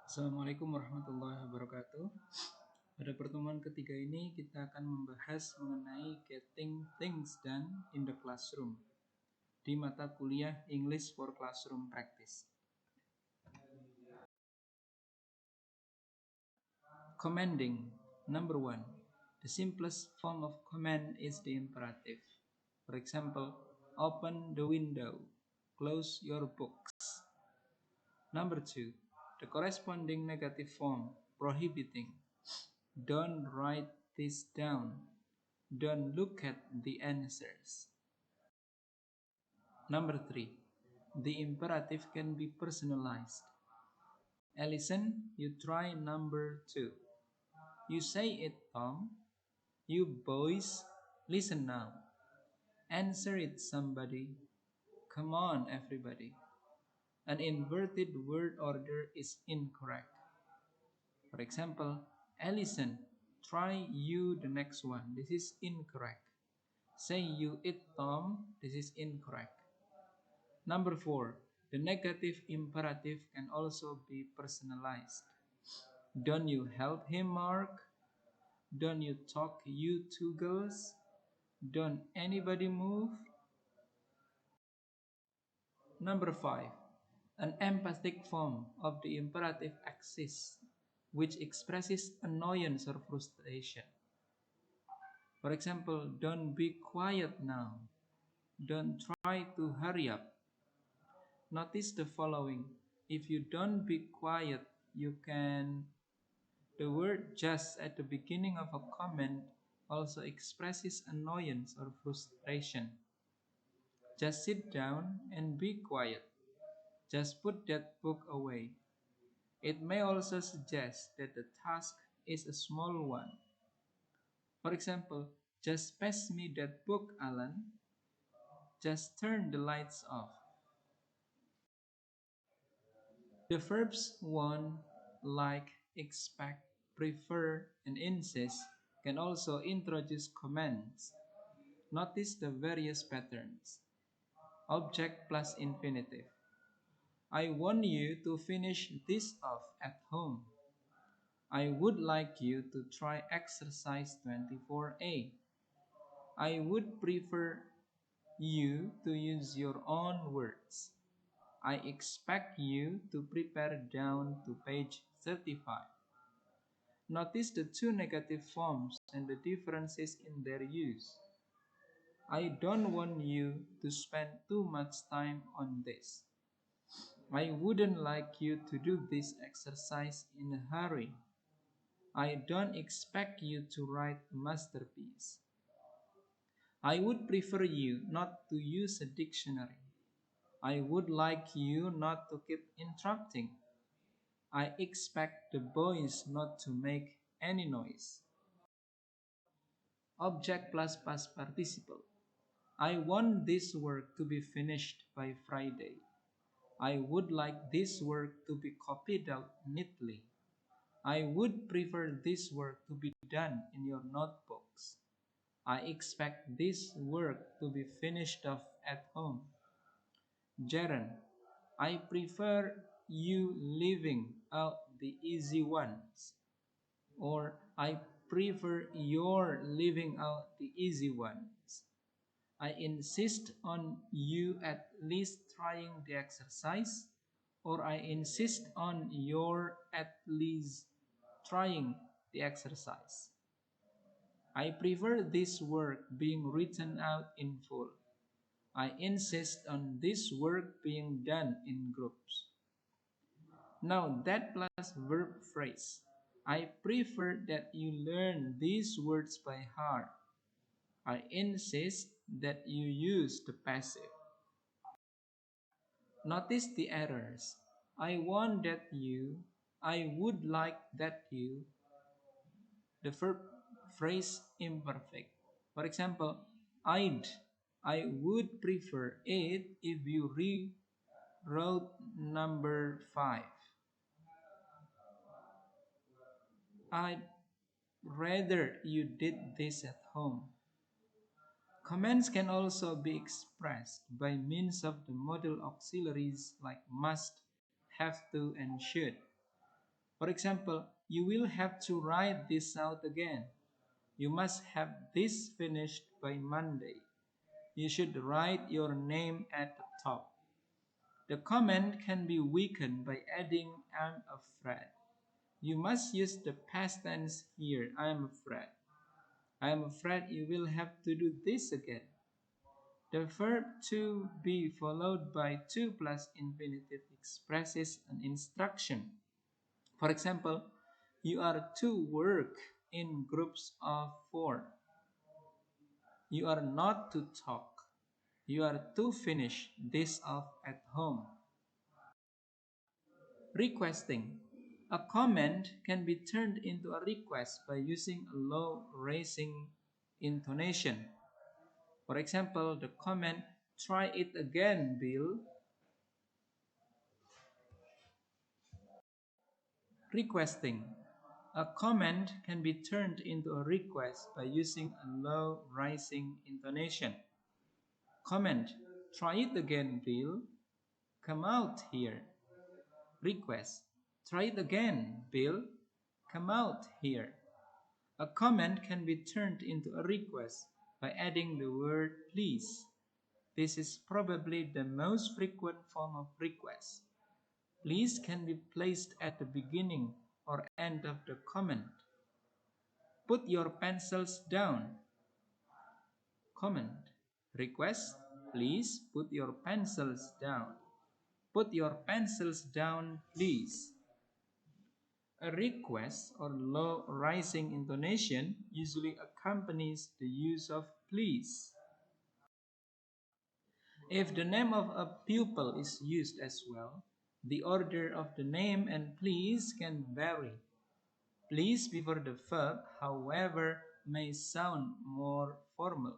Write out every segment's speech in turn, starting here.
Assalamualaikum warahmatullahi wabarakatuh. Pada pertemuan ketiga ini kita akan membahas mengenai getting things done in the classroom di mata kuliah English for Classroom Practice. Commanding. Number 1. The simplest form of command is the imperative. For example, open the window, close your books. Number 2. The corresponding negative form, prohibiting. Don't write this down. Don't look at the answers. Number 3. The imperative can be personalized. Alison, you try number 2. You say it, Tom. You boys, listen now. Answer it, somebody. Come on, everybody. An inverted word order is incorrect. For example, Alison, try you the next one. This is incorrect. Say you it, Tom. This is incorrect. Number 4. The negative imperative can also be personalized. Don't you help him, Mark? Don't you talk, you two girls? Don't anybody move? Number 5. An emphatic form of the imperative exists, which expresses annoyance or frustration. For example, don't be quiet now. Don't try to hurry up. Notice the following. If you don't be quiet, you can. The word just at the beginning of a comment also expresses annoyance or frustration. Just sit down and be quiet. Just put that book away. It may also suggest that the task is a small one. For example, just pass me that book, Alan. Just turn the lights off. The verbs want, like, expect, prefer, and insist can also introduce commands. Notice the various patterns. Object plus infinitive. I want you to finish this off at home. I would like you to try exercise 24A. I would prefer you to use your own words. I expect you to prepare down to page 35. Notice the two negative forms and the differences in their use. I don't want you to spend too much time on this. I wouldn't like you to do this exercise in a hurry. I don't expect you to write a masterpiece. I would prefer you not to use a dictionary. I would like you not to keep interrupting. I expect the boys not to make any noise. Object plus past participle. I want this work to be finished by Friday. I would like this work to be copied out neatly. I would prefer this work to be done in your notebooks. I expect this work to be finished off at home. Jaren, I prefer you leaving out the easy ones. Or I prefer your leaving out the easy ones. I insist on you at least trying the exercise, or I insist on your at least trying the exercise. I prefer this work being written out in full. I insist on this work being done in groups. Now that plus verb phrase. I prefer that you learn these words by heart. I insist that you use the passive. Notice the errors. I want that you. I would like that you. The verb phrase imperfect. For example, I'd. I would prefer it if you rewrote number 5. I'd rather you did this at home. Commands can also be expressed by means of the modal auxiliaries like must, have to, and should. For example, you will have to write this out again. You must have this finished by Monday. You should write your name at the top. The comment can be weakened by adding I'm afraid. You must use the past tense here. I am afraid. I am afraid you will have to do this again. The verb to be followed by to plus infinitive expresses an instruction. For example, you are to work in groups of 4. You are not to talk. You are to finish this off at home. Requesting. A comment can be turned into a request by using a low raising intonation. For example, the comment, try it again, Bill. Requesting. A comment can be turned into a request by using a low rising intonation. Comment, try it again, Bill. Come out here. Request, try it again, Bill. Come out here. A comment can be turned into a request by adding the word please. This is probably the most frequent form of request. Please can be placed at the beginning or end of the comment. Put your pencils down. Comment. Request. Please put your pencils down. Put your pencils down, please. A request or low rising intonation usually accompanies the use of please. If the name of a pupil is used as well, the order of the name and please can vary. Please before the verb, however, may sound more formal.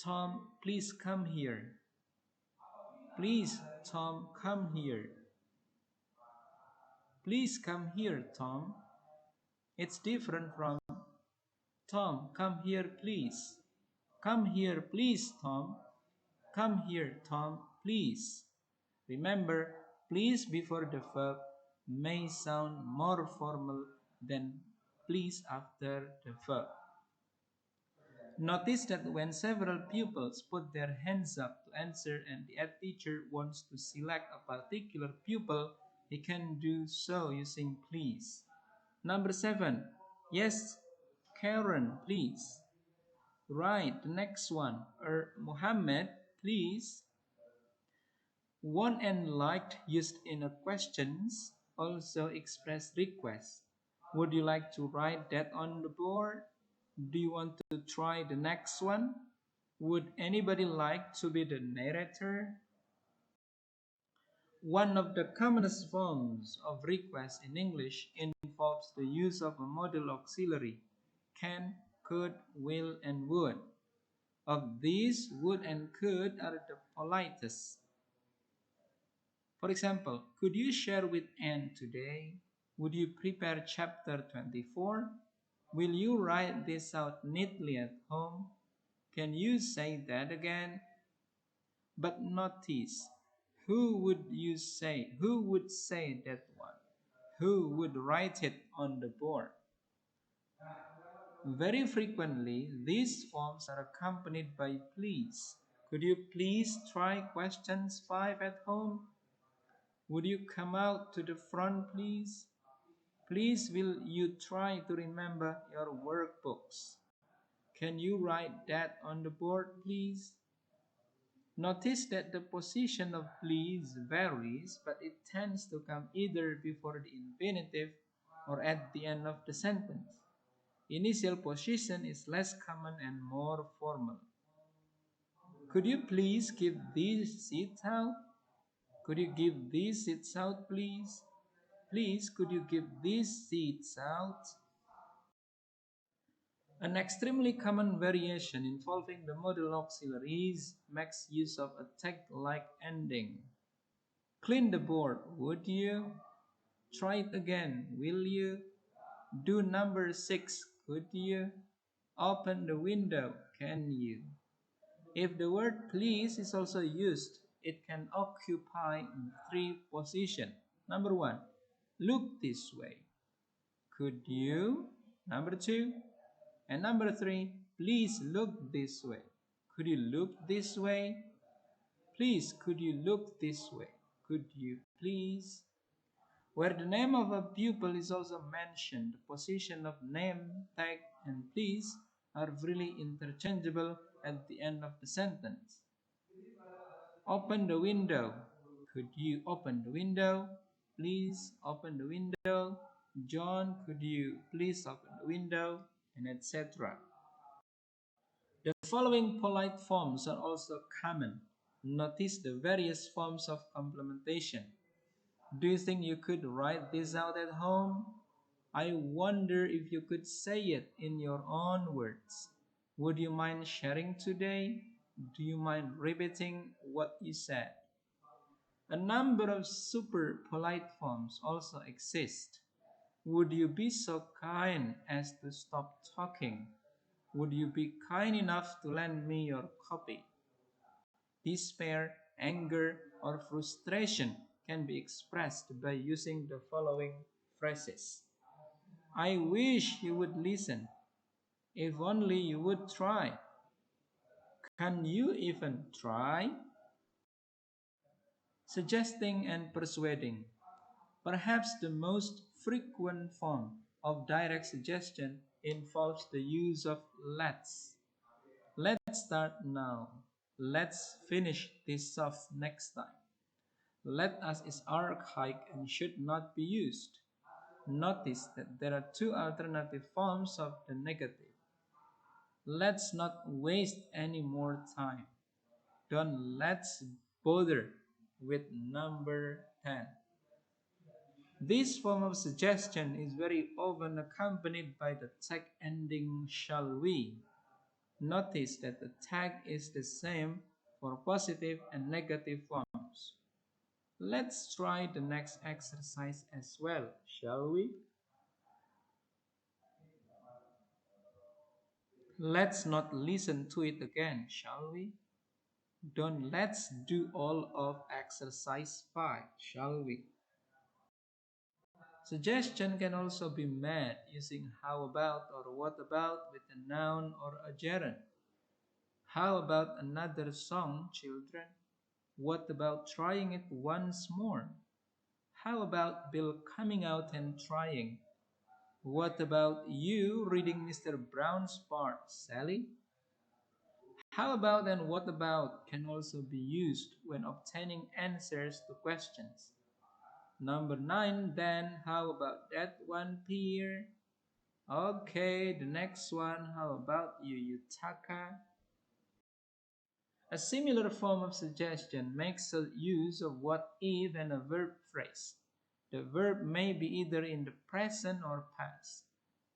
Tom, please come here. Please, Tom, come here. Please come here, Tom. It's different from Tom, come here, please. Come here, please, Tom. Come here, Tom, please. Remember, please before the verb may sound more formal than please after the verb. Notice that when several pupils put their hands up to answer and the ed teacher wants to select a particular pupil, he can do so using please. Number 7. Yes, Karen, please. Right, the next one. Muhammad, please. Want and liked used in a questions also express requests. Would you like to write that on the board? Do you want to try the next one? Would anybody like to be the narrator? One of the commonest forms of request in English involves the use of a modal auxiliary, can, could, will, and would. Of these, would and could are the politest. For example, could you share with Anne today? Would you prepare chapter 24? Will you write this out neatly at home? Can you say that again? But notice, who would say that one? Who would write it on the board? Very frequently, these forms are accompanied by please. Could you please try questions 5 at home? Would you come out to the front, please? Please, will you try to remember your workbooks? Can you write that on the board, please? Notice that the position of please varies, but it tends to come either before the infinitive or at the end of the sentence. Initial position is less common and more formal. Could you please give these seats out? Could you give these seats out, please? Please, could you give these seats out? An extremely common variation involving the modal auxiliaries makes use of a tag-like ending. Clean the board, would you? Try it again, will you? Do number 6, could you? Open the window, can you? If the word please is also used, it can occupy 3 positions. Number 1, look this way. Could you? Number two. And number three, please look this way. Could you look this way? Please, could you look this way? Could you please? Where the name of a pupil is also mentioned, the position of name, tag, and please are really interchangeable at the end of the sentence. Open the window. Could you open the window? Please open the window. John, could you please open the window? And etc. The following polite forms are also common. Notice the various forms of complementation. Do you think you could write this out at home? I wonder if you could say it in your own words. Would you mind sharing today? Do you mind repeating what you said? A number of super polite forms also exist. Would you be so kind as to stop talking? Would you be kind enough to lend me your copy? Despair, anger, or frustration can be expressed by using the following phrases. I wish you would listen. If only you would try. Can you even try? Suggesting and persuading. Perhaps the most frequent form of direct suggestion involves the use of let's. Let's start now. Let's finish this off next time. Let us is archaic and should not be used. Notice that there are two alternative forms of the negative. Let's not waste any more time. Don't let's bother with number 10. This form of suggestion is very often accompanied by the tag ending shall we. Notice that the tag is the same for positive and negative forms. Let's try the next exercise as well, shall we? Let's not listen to it again, shall we? Don't let's do all of exercise 5, shall we? Suggestion can also be made using how about or what about with a noun or a gerund. How about another song, children? What about trying it once more? How about Bill coming out and trying? What about you reading Mr. Brown's part, Sally? How about and what about can also be used when obtaining answers to questions. Number 9, then how about that one, Pierre? Okay, the next one, how about you, Yutaka? A similar form of suggestion makes a use of what if and a verb phrase. The verb may be either in the present or past,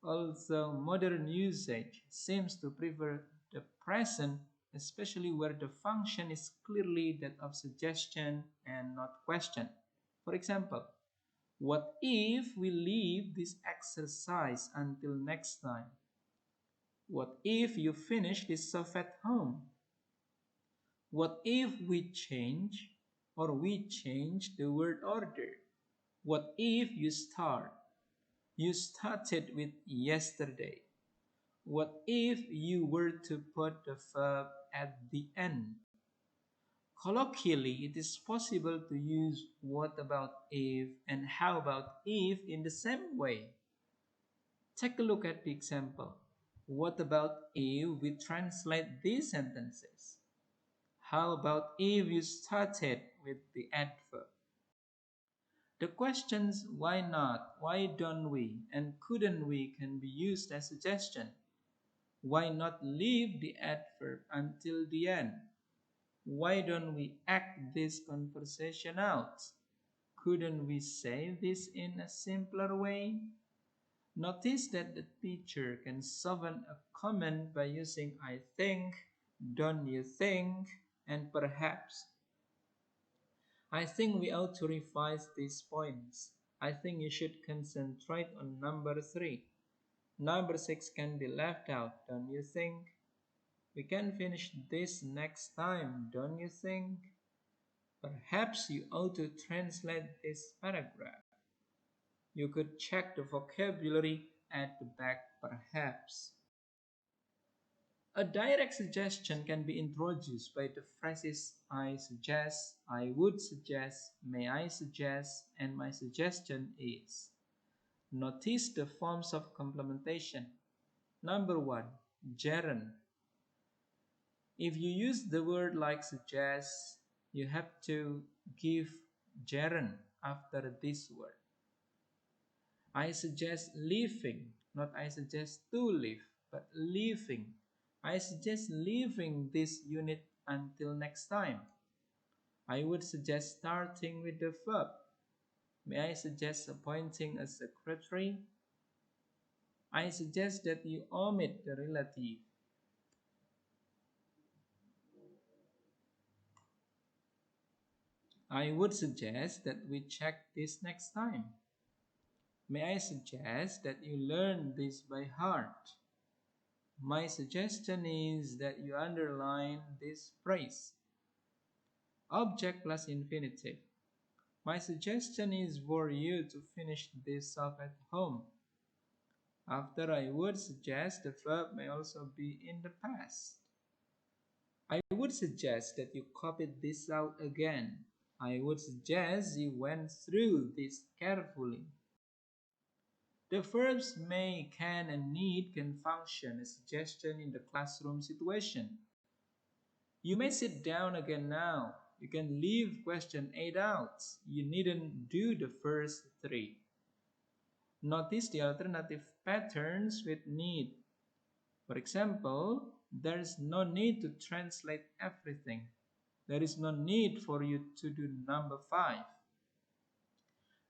although modern usage seems to prefer the present, especially where the function is clearly that of suggestion and not question. For example, what if we leave this exercise until next time? What if you finish this stuff at home? What if we change the word order? What if you start? You started with yesterday. What if you were to put the verb at the end? Colloquially, it is possible to use what about if and how about if in the same way. Take a look at the example. What about if we translate these sentences? How about if you started with the adverb? The questions why not, why don't we, and couldn't we can be used as suggestion. Why not leave the adverb until the end? Why don't we act this conversation out? Couldn't we say this in a simpler way? Notice that the teacher can soften a comment by using I think, don't you think, and perhaps. I think we ought to revise these points. I think you should concentrate on number 3. Number 6 can be left out, don't you think? We can finish this next time, don't you think? Perhaps you ought to translate this paragraph. You could check the vocabulary at the back perhaps. A direct suggestion can be introduced by the phrases I suggest, I would suggest, may I suggest, and my suggestion is. Notice the forms of complementation. Number one, gerund. If you use the word like suggest, you have to give gerund after this word. I suggest leaving, not I suggest to leave, but leaving. I suggest leaving this unit until next time. I would suggest starting with the verb. May I suggest appointing a secretary? I suggest that you omit the relative. I would suggest that we check this next time. May I suggest that you learn this by heart? My suggestion is that you underline this phrase. Object plus infinitive. My suggestion is for you to finish this off at home. After I would suggest, the verb may also be in the past. I would suggest that you copied this out again. I would suggest you went through this carefully. The verbs may, can, and need can function as suggestion in the classroom situation. You may sit down again now. You can leave question 8 out. You needn't do the first 3. Notice the alternative patterns with need. For example, there is no need to translate everything. There is no need for you to do number 5.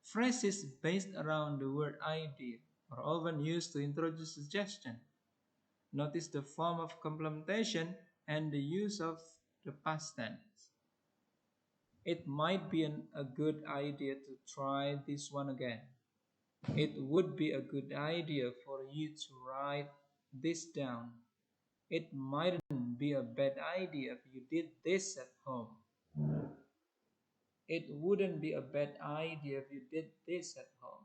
Phrases based around the word idea are often used to introduce suggestion. Notice the form of complementation and the use of the past tense. It might be a good idea to try this one again. It would be a good idea for you to write this down. It mightn't be a bad idea if you did this at home. It wouldn't be a bad idea if you did this at home.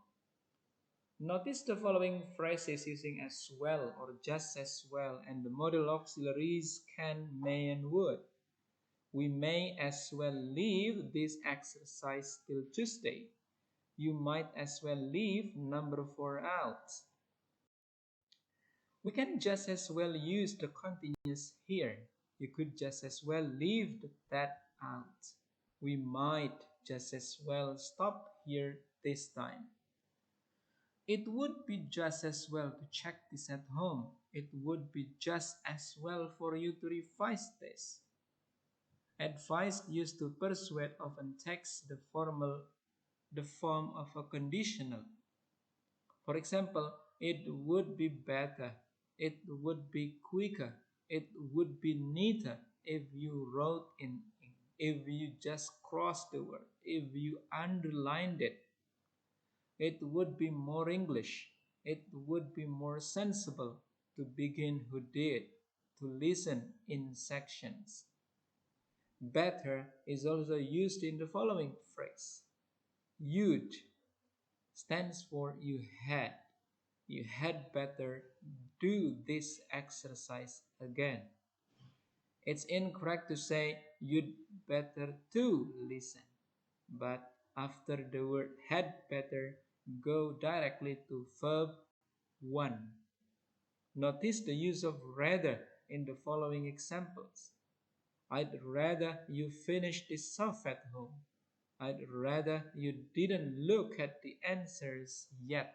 Notice the following phrases using as well or just as well and the modal auxiliaries can, may, and would. We may as well leave this exercise till Tuesday. You might as well leave number 4 out. We can just as well use the continuous here. You could just as well leave that out. We might just as well stop here this time. It would be just as well to check this at home. It would be just as well for you to revise this. Advice used to persuade often takes the form of a conditional. For example, it would be better, it would be quicker, it would be neater if you wrote in ink, if you just crossed the word, if you underlined it. It would be more English, it would be more sensible to begin who did, to listen in sections. Better is also used in the following phrase. You'd stands for you had. You had better do this exercise again. It's incorrect to say you'd better to listen, but after the word had better, go directly to verb 1. Notice the use of rather in the following examples. I'd rather you finish this off at home. I'd rather you didn't look at the answers yet.